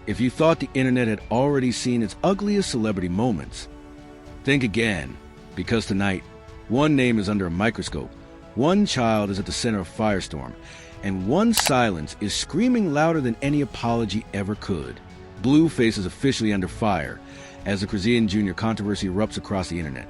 If you thought the internet had already seen its ugliest celebrity moments, think again, because tonight, one name is under a microscope, one child is at the center of a firestorm, and one silence is screaming louder than any apology ever could. Blueface is officially under fire as the Chrisean Jr. controversy erupts across the internet.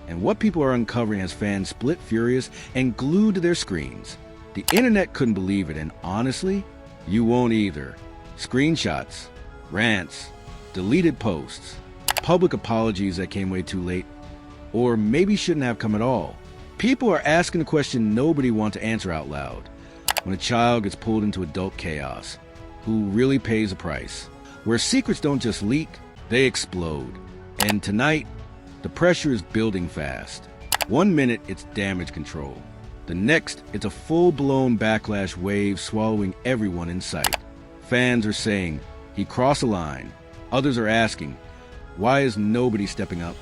And what people are uncovering has fans split furious and glued to their screens. The internet couldn't believe it, and honestly, you won't either. Screenshots, rants, deleted posts, public apologies that came way too late, or maybe shouldn't have come at all. People are asking the question nobody wants to answer out loud. When a child gets pulled into adult chaos, who really pays the price? Where secrets don't just leak, they explode. And tonight, the pressure is building fast. 1 minute, it's damage control. The next, it's a full-blown backlash wave swallowing everyone in sight. Fans are saying, he crossed a line. Others are asking, why is nobody stepping up?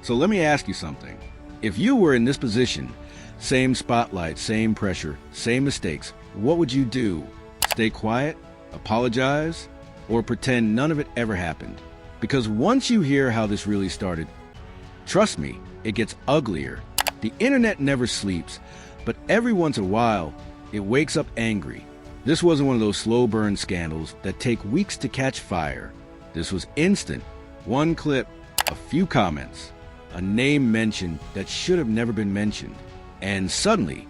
So let me ask you something. If you were in this position, same spotlight, same pressure, same mistakes, what would you do? Stay quiet? Apologize? Or pretend none of it ever happened? Because once you hear how this really started, trust me, it gets uglier. The internet never sleeps, but every once in a while, it wakes up angry. This wasn't one of those slow burn scandals that take weeks to catch fire. This was instant. One clip, a few comments, a name mentioned that should have never been mentioned. And suddenly,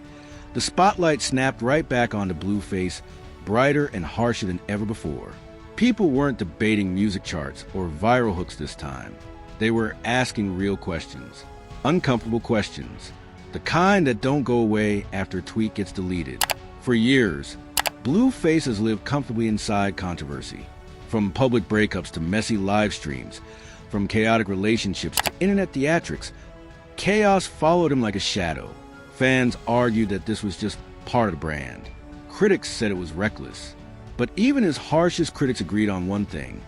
the spotlight snapped right back onto Blueface, brighter and harsher than ever before. People weren't debating music charts or viral hooks this time. They were asking real questions, uncomfortable questions, the kind that don't go away after a tweet gets deleted. For years, Blueface has lived comfortably inside controversy. From public breakups to messy live streams, from chaotic relationships to internet theatrics, chaos followed him like a shadow. Fans argued that this was just part of the brand. Critics said it was reckless. But even his harshest critics agreed on one thing.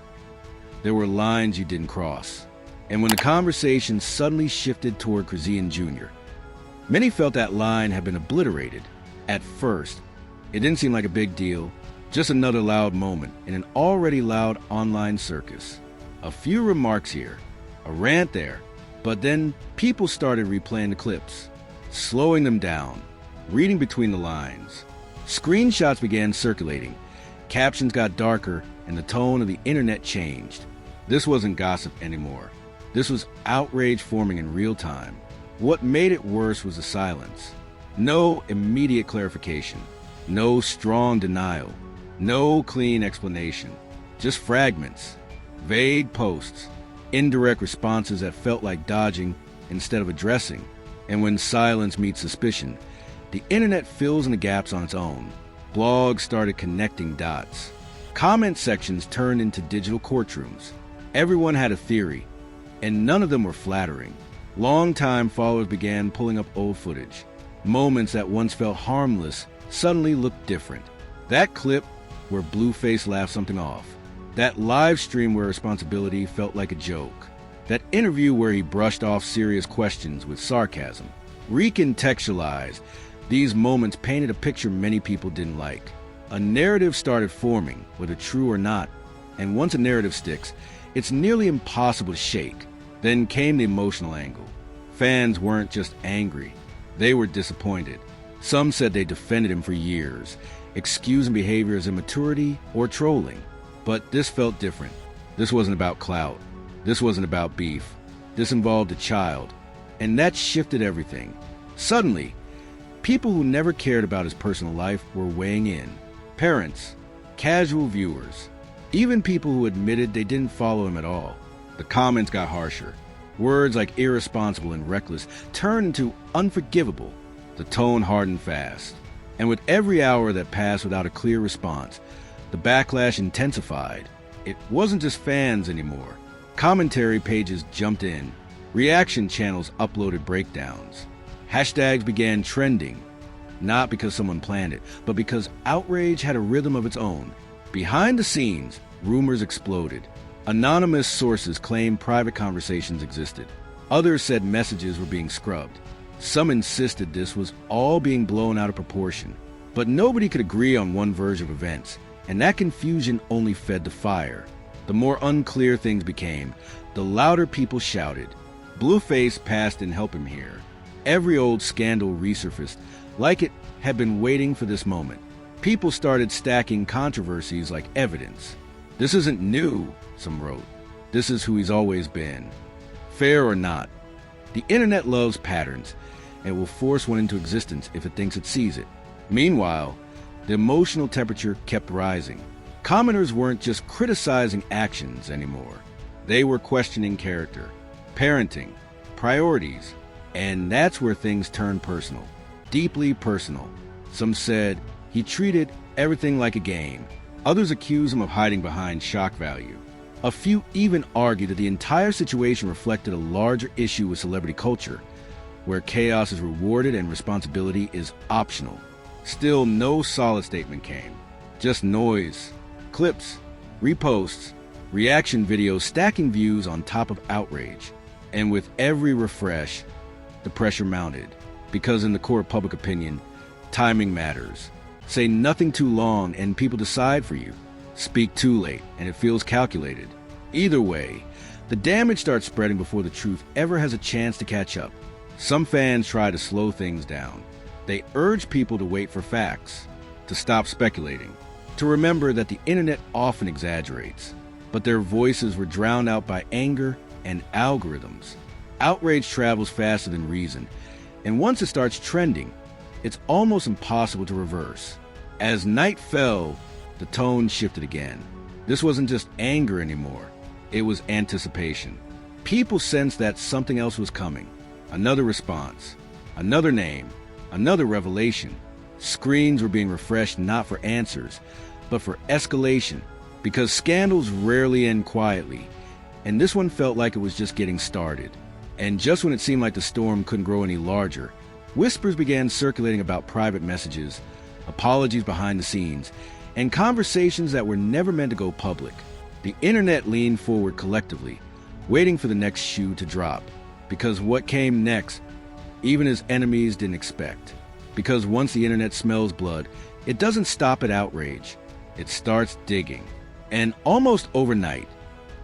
There were lines you didn't cross. And when the conversation suddenly shifted toward Chrisean Jr., many felt that line had been obliterated. At first, it didn't seem like a big deal, just another loud moment in an already loud online circus. A few remarks here, a rant there, but then people started replaying the clips, slowing them down, reading between the lines. Screenshots began circulating, captions got darker, and the tone of the internet changed. This wasn't gossip anymore. This was outrage forming in real time. What made it worse was the silence. No immediate clarification, no strong denial, no clean explanation, just fragments, vague posts, indirect responses that felt like dodging instead of addressing. And when silence meets suspicion, the internet fills in the gaps on its own. Blogs started connecting dots. Comment sections turned into digital courtrooms. Everyone had a theory, and none of them were flattering. Longtime followers began pulling up old footage. Moments that once felt harmless suddenly looked different. That clip where Blueface laughed something off. That live stream where responsibility felt like a joke. That interview where he brushed off serious questions with sarcasm. Recontextualized, these moments painted a picture many people didn't like. A narrative started forming, whether true or not, and once a narrative sticks, it's nearly impossible to shake. Then came the emotional angle. Fans weren't just angry, they were disappointed. Some said they defended him for years, excusing behavior as immaturity or trolling. But this felt different. This wasn't about clout. This wasn't about beef. This involved a child, and that shifted everything. Suddenly, people who never cared about his personal life were weighing in. Parents, casual viewers, even people who admitted they didn't follow him at all. The comments got harsher. Words like irresponsible and reckless turned into unforgivable. The tone hardened fast. And with every hour that passed without a clear response, the backlash intensified. It wasn't just fans anymore. Commentary pages jumped in. Reaction channels uploaded breakdowns. Hashtags began trending, not because someone planned it, but because outrage had a rhythm of its own. Behind the scenes, rumors exploded. Anonymous sources claimed private conversations existed. Others said messages were being scrubbed. Some insisted this was all being blown out of proportion. But nobody could agree on one version of events. And that confusion only fed the fire. The more unclear things became, the louder people shouted. Blueface passed and help him here. Every old scandal resurfaced, like it had been waiting for this moment. People started stacking controversies like evidence. This isn't new, some wrote. This is who he's always been. Fair or not, the internet loves patterns and will force one into existence if it thinks it sees it. Meanwhile, the emotional temperature kept rising. Commenters weren't just criticizing actions anymore. They were questioning character, parenting, priorities, and that's where things turned personal. Deeply personal. Some said he treated everything like a game. Others accused him of hiding behind shock value. A few even argued that the entire situation reflected a larger issue with celebrity culture, where chaos is rewarded and responsibility is optional. Still, no solid statement came. Just noise, clips, reposts, reaction videos stacking views on top of outrage. And with every refresh, the pressure mounted. Because in the court of public opinion, timing matters. Say nothing too long and people decide for you. Speak too late and it feels calculated. Either way, the damage starts spreading before the truth ever has a chance to catch up. Some fans try to slow things down. They urge people to wait for facts, to stop speculating, to remember that the internet often exaggerates, but their voices were drowned out by anger and algorithms. Outrage travels faster than reason, and once it starts trending, it's almost impossible to reverse. As night fell, the tone shifted again. This wasn't just anger anymore, it was anticipation. People sensed that something else was coming. Another response, another name, another revelation. Screens were being refreshed not for answers, but for escalation, because scandals rarely end quietly, and this one felt like it was just getting started. And just when it seemed like the storm couldn't grow any larger, whispers began circulating about private messages, apologies behind the scenes, and conversations that were never meant to go public. The internet leaned forward collectively, waiting for the next shoe to drop, because what came next, even his enemies didn't expect. Because once the internet smells blood, it doesn't stop at outrage. It starts digging. And almost overnight,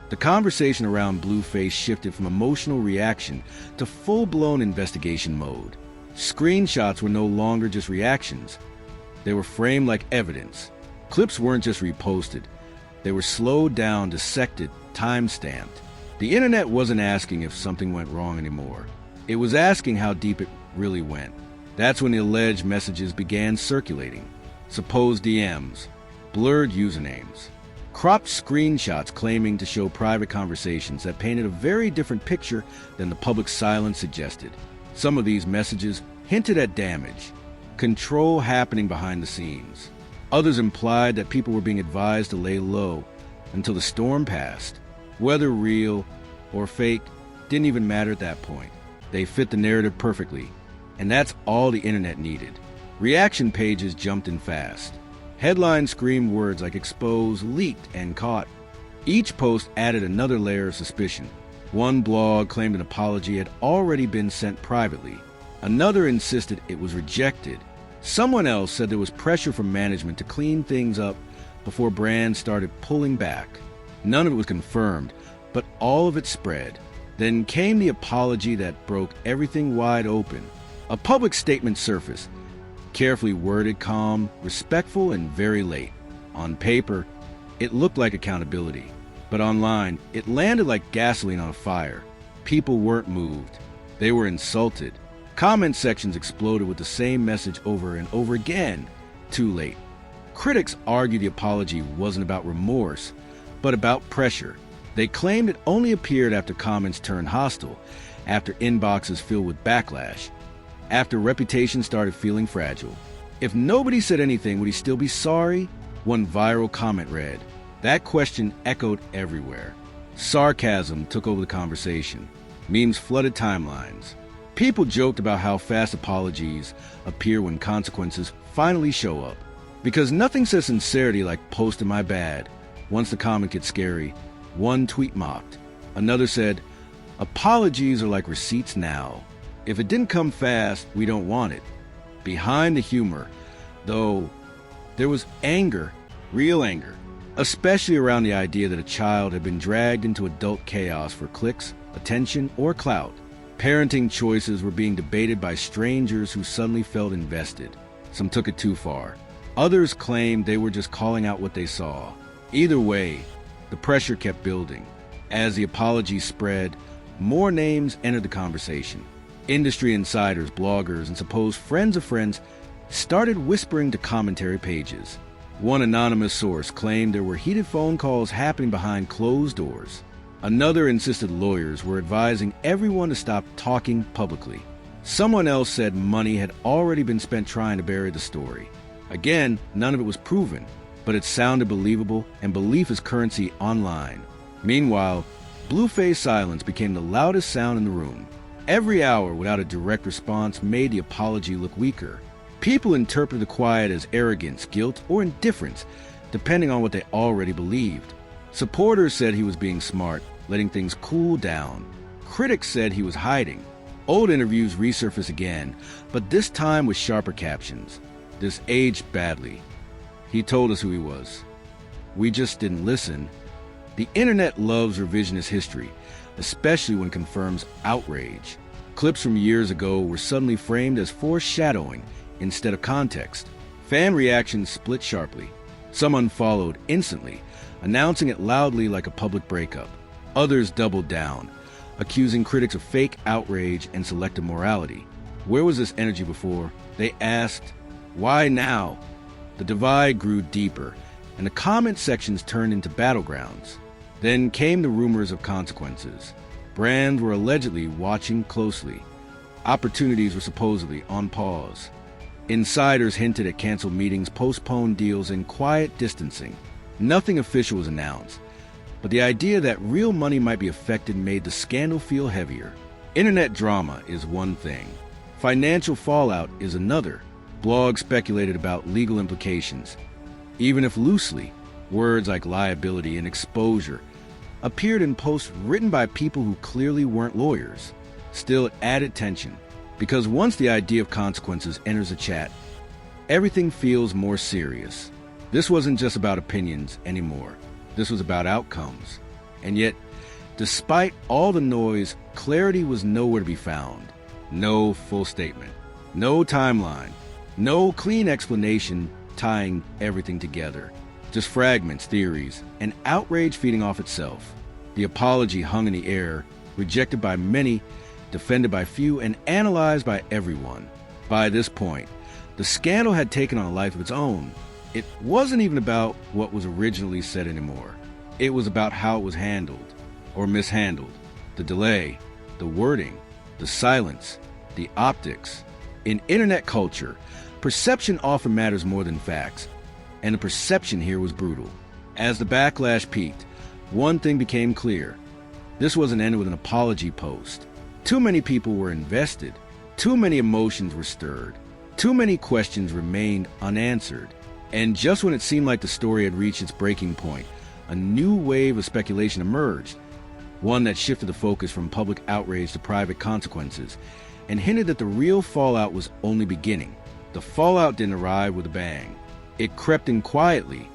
the conversation around Blueface shifted from emotional reaction to full-blown investigation mode. Screenshots were no longer just reactions. They were framed like evidence. Clips weren't just reposted. They were slowed down, dissected, time-stamped. The internet wasn't asking if something went wrong anymore. It was asking how deep it really went. That's when the alleged messages began circulating. Supposed DMs, blurred usernames, cropped screenshots claiming to show private conversations that painted a very different picture than the public silence suggested. Some of these messages hinted at damage, control happening behind the scenes. Others implied that people were being advised to lay low until the storm passed. Whether real or fake didn't even matter at that point. They fit the narrative perfectly, and that's all the internet needed. Reaction pages jumped in fast. Headlines screamed words like exposed, leaked, and caught. Each post added another layer of suspicion. One blog claimed an apology had already been sent privately. Another insisted it was rejected. Someone else said there was pressure from management to clean things up before brands started pulling back. None of it was confirmed, but all of it spread. Then came the apology that broke everything wide open. A public statement surfaced, carefully worded, calm, respectful, and very late. On paper, it looked like accountability, but online, it landed like gasoline on a fire. People weren't moved. They were insulted. Comment sections exploded with the same message over and over again. Too late. Critics argued the apology wasn't about remorse, but about pressure. They claimed it only appeared after comments turned hostile, after inboxes filled with backlash, after reputation started feeling fragile. If nobody said anything, would he still be sorry? One viral comment read. That question echoed everywhere. Sarcasm took over the conversation. Memes flooded timelines. People joked about how fast apologies appear when consequences finally show up. Because nothing says sincerity like posting my bad. Once the comment gets scary, one tweet mocked. Another said, apologies are like receipts now. If it didn't come fast, we don't want it. Behind the humor, though, there was anger Real anger, especially around the idea that a child had been dragged into adult chaos for clicks, attention, or clout. Parenting choices were being debated by strangers who suddenly felt invested. Some took it too far. Others claimed they were just calling out what they saw. Either way, the pressure kept building. As the apologies spread, more names entered the conversation. Industry insiders, bloggers, and supposed friends of friends started whispering to commentary pages. One anonymous source claimed there were heated phone calls happening behind closed doors. Another insisted lawyers were advising everyone to stop talking publicly. Someone else said money had already been spent trying to bury the story. Again, none of it was proven, but it sounded believable, and belief is currency online. Meanwhile, Blueface silence became the loudest sound in the room. Every hour without a direct response made the apology look weaker. People interpreted the quiet as arrogance, guilt, or indifference, depending on what they already believed. Supporters said he was being smart, letting things cool down. Critics said he was hiding. Old interviews resurfaced again, but this time with sharper captions. This aged badly. He told us who he was. We just didn't listen. The internet loves revisionist history, especially when it confirms outrage. Clips from years ago were suddenly framed as foreshadowing instead of context. Fan reactions split sharply. Some unfollowed instantly, announcing it loudly like a public breakup. Others doubled down, accusing critics of fake outrage and selective morality. Where was this energy before? They asked, why now? The divide grew deeper, and the comment sections turned into battlegrounds. Then came the rumors of consequences. Brands were allegedly watching closely. Opportunities were supposedly on pause. Insiders hinted at canceled meetings, postponed deals, and quiet distancing. Nothing official was announced, but the idea that real money might be affected made the scandal feel heavier. Internet drama is one thing. Financial fallout is another. Blogs speculated about legal implications. Even if loosely, words like liability and exposure appeared in posts written by people who clearly weren't lawyers. Still, it added tension, because once the idea of consequences enters a chat, everything feels more serious. This wasn't just about opinions anymore. This was about outcomes. And yet, despite all the noise, clarity was nowhere to be found. No full statement. No timeline. No clean explanation tying everything together. Just fragments, theories, and outrage feeding off itself. The apology hung in the air, rejected by many, defended by few, and analyzed by everyone. By this point, the scandal had taken on a life of its own. It wasn't even about what was originally said anymore. It was about how it was handled, or mishandled. The delay, the wording, the silence, the optics. In internet culture, perception often matters more than facts, and the perception here was brutal. As the backlash peaked, one thing became clear. This wasn't ended with an apology post. Too many people were invested. Too many emotions were stirred. Too many questions remained unanswered. And just when it seemed like the story had reached its breaking point, a new wave of speculation emerged, one that shifted the focus from public outrage to private consequences, and hinted that the real fallout was only beginning. The fallout didn't arrive with a bang. It crept in quietly,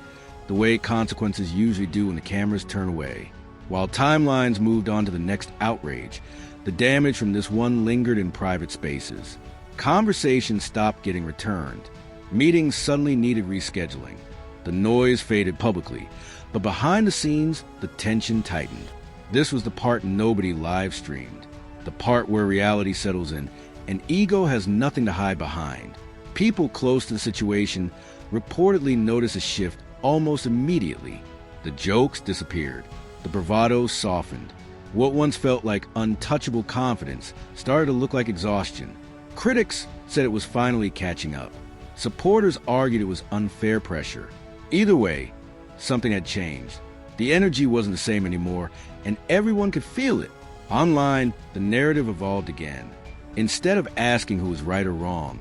the way consequences usually do when the cameras turn away. While timelines moved on to the next outrage, the damage from this one lingered in private spaces. Conversations stopped getting returned. Meetings suddenly needed rescheduling. The noise faded publicly, but behind the scenes, the tension tightened. This was the part nobody live-streamed, the part where reality settles in, and ego has nothing to hide behind. People close to the situation reportedly noticed a shift almost immediately. The jokes disappeared. The bravado softened. What once felt like untouchable confidence started to look like exhaustion. Critics said it was finally catching up. Supporters argued it was unfair pressure. Either way, something had changed. The energy wasn't the same anymore, and everyone could feel it. Online, the narrative evolved again. Instead of asking who was right or wrong,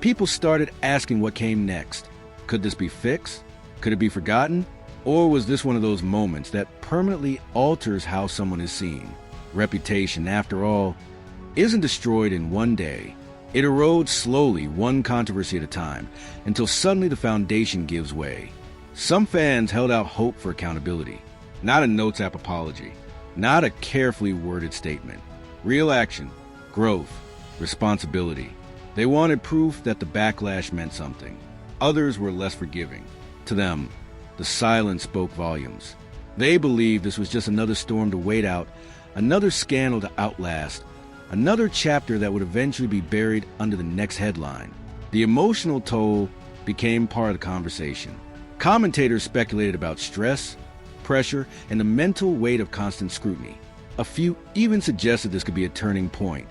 people started asking what came next. Could this be fixed? Could it be forgotten? Or was this one of those moments that permanently alters how someone is seen? Reputation, after all, isn't destroyed in one day. It erodes slowly, one controversy at a time, until suddenly the foundation gives way. Some fans held out hope for accountability, not a notes app apology, not a carefully worded statement. Real action, growth, responsibility. They wanted proof that the backlash meant something. Others were less forgiving. To them, the silence spoke volumes. They believed this was just another storm to wait out, another scandal to outlast, another chapter that would eventually be buried under the next headline. The emotional toll became part of the conversation. Commentators speculated about stress, pressure, and the mental weight of constant scrutiny. A few even suggested this could be a turning point,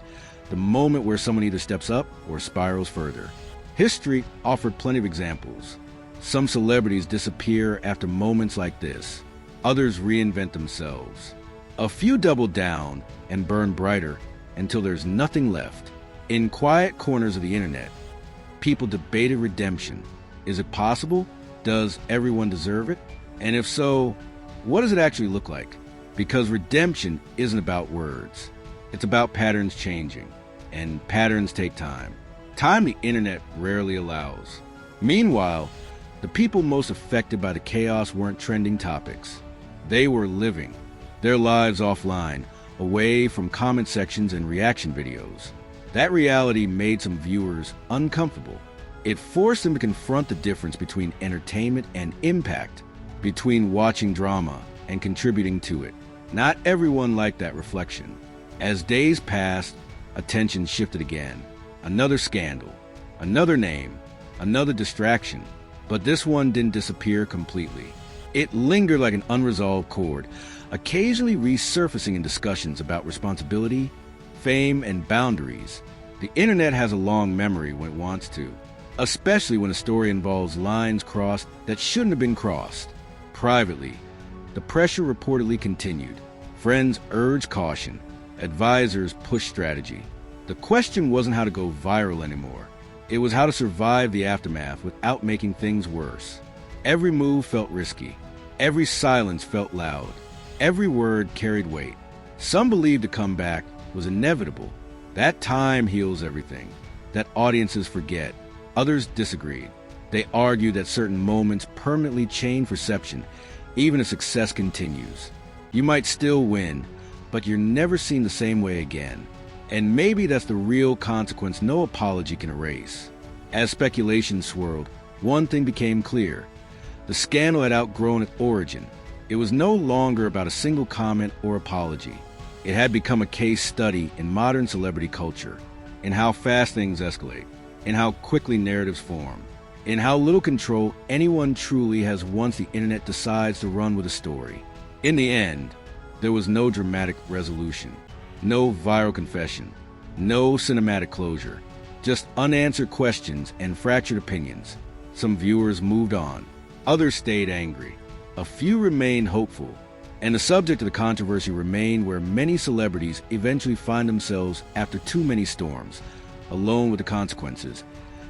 the moment where someone either steps up or spirals further. History offered plenty of examples. Some celebrities disappear after moments like this. Others reinvent themselves. A few double down and burn brighter until there's nothing left. In quiet corners of the internet, people debated redemption. Is it possible? Does everyone deserve it? And if so, what does it actually look like? Because redemption isn't about words. It's about patterns changing. And patterns take time. Time the internet rarely allows. Meanwhile, the people most affected by the chaos weren't trending topics. They were living their lives offline, away from comment sections and reaction videos. That reality made some viewers uncomfortable. It forced them to confront the difference between entertainment and impact, between watching drama and contributing to it. Not everyone liked that reflection. As days passed, attention shifted again. Another scandal, another name, another distraction. But this one didn't disappear completely. It lingered like an unresolved chord, occasionally resurfacing in discussions about responsibility, fame, and boundaries. The internet has a long memory when it wants to, especially when a story involves lines crossed that shouldn't have been crossed. Privately, the pressure reportedly continued. Friends urged caution. Advisors pushed strategy. The question wasn't how to go viral anymore. It was how to survive the aftermath without making things worse. Every move felt risky. Every silence felt loud. Every word carried weight. Some believed the comeback was inevitable. That time heals everything. That audiences forget. Others disagreed. They argued that certain moments permanently change perception, even if success continues. You might still win, but you're never seen the same way again. And maybe that's the real consequence no apology can erase. As speculation swirled, one thing became clear. The scandal had outgrown its origin. It was no longer about a single comment or apology. It had become a case study in modern celebrity culture, in how fast things escalate, in how quickly narratives form, in how little control anyone truly has once the internet decides to run with a story. In the end, there was no dramatic resolution, no viral confession, no cinematic closure, just unanswered questions and fractured opinions. Some viewers moved on. Others stayed angry. A few remained hopeful. And the subject of the controversy remained where many celebrities eventually find themselves after too many storms, alone with the consequences,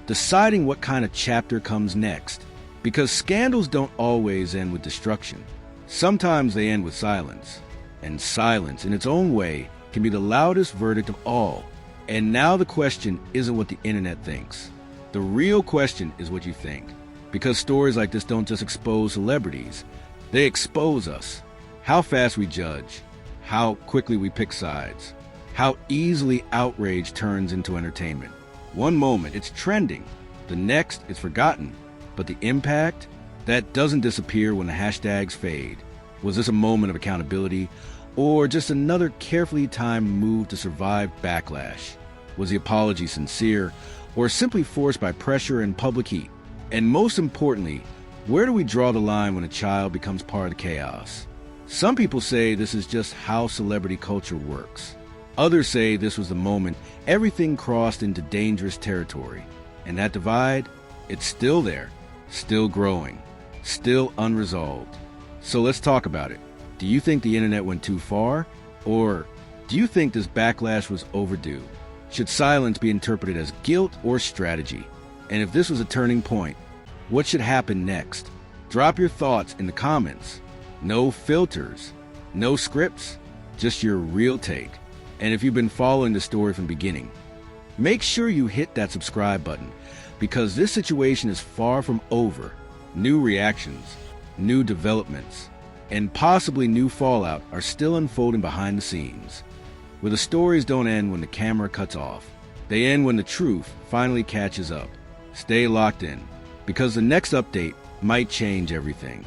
deciding what kind of chapter comes next. Because scandals don't always end with destruction. Sometimes they end with silence. And silence, in its own way, can be the loudest verdict of all. And now the question isn't what the internet thinks. The real question is what you think. Because stories like this don't just expose celebrities, they expose us. How fast we judge, how quickly we pick sides, how easily outrage turns into entertainment. One moment it's trending, the next it's forgotten. But the impact, that doesn't disappear when the hashtags fade. Was this a moment of accountability, or just another carefully timed move to survive backlash? Was the apology sincere, or simply forced by pressure and public heat? And most importantly, where do we draw the line when a child becomes part of the chaos? Some people say this is just how celebrity culture works. Others say this was the moment everything crossed into dangerous territory. And that divide, it's still there, still growing, still unresolved. So let's talk about it. Do you think the internet went too far? Or do you think this backlash was overdue? Should silence be interpreted as guilt or strategy? And if this was a turning point, what should happen next? Drop your thoughts in the comments. No filters, no scripts, just your real take. And if you've been following the story from the beginning, make sure you hit that subscribe button, because this situation is far from over. New reactions, new developments, and possibly new fallout are still unfolding behind the scenes. Where the stories don't end when the camera cuts off. They end when the truth finally catches up. Stay locked in, because the next update might change everything.